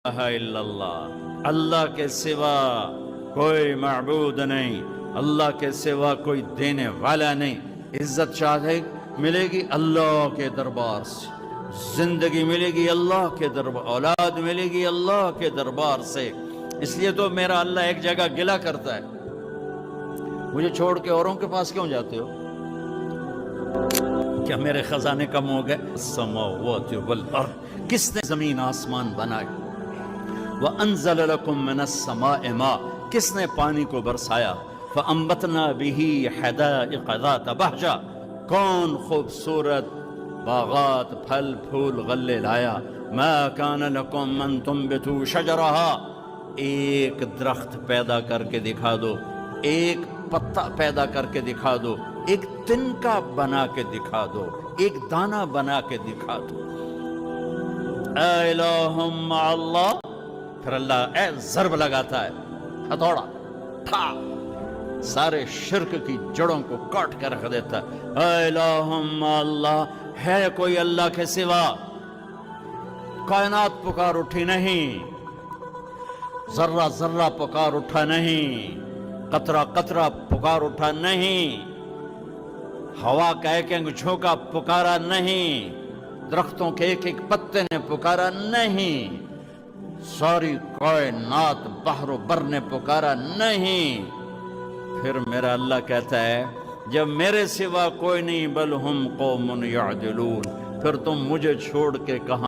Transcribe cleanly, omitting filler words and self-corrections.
الہ الا اللہ، اللہ کے سوا کوئی معبود نہیں، اللہ کے سوا کوئی دینے والا نہیں۔ عزت چاہے ملے گی اللہ کے دربار سے، زندگی ملے گی اللہ کے دربار، اولاد ملے گی اللہ کے دربار سے۔ اس لیے تو میرا اللہ ایک جگہ گلہ کرتا ہے، مجھے چھوڑ کے اوروں کے پاس کیوں جاتے ہو؟ کیا میرے خزانے کم ہو گئے؟ السماوات والارض، کس نے زمین آسمان بنائے؟ وَأَنزَلَ لَكُم مِّنَ السَّمَاءِ مَاءً، کس نے پانی کو برسایا؟ فَأَنبَتْنَا بِهِ حَدَائِقَ ذَاتَ بَهْجَةٍ، کون خوبصورت باغات پھل پھول غلے لایا۔ مَا كَانَ لَكُمْ أَن تُنبِتُوا شَجَرَهَا، ایک درخت پیدا کر کے دکھا دو، ایک پتا پیدا کر کے دکھا دو، ایک تنکا بنا کے دکھا دو، ایک دانہ بنا کے دکھا دو۔ اے الہ مع اللہ، پھر اللہ اے ضرب لگاتا ہے، ہتھوڑا تھا، سارے شرک کی جڑوں کو کاٹ کر رکھ دیتا ہے۔ اے الہ مع اللہ، ہے کوئی اللہ کے سوا؟ کائنات پکار اٹھی نہیں، ذرہ ذرہ پکار اٹھا نہیں، قطرہ قطرہ پکار اٹھا نہیں، ہوا کا ایک ایک جھونکا پکارا نہیں، درختوں کے ایک ایک پتے نے پکارا نہیں، ساری کائنات بحر و بر نے پکارا نہیں۔ پھر میرا اللہ کہتا ہے جب میرے سوا کوئی نہیں، بل ہم قوم یعدلون، پھر تم مجھے چھوڑ کے کہاں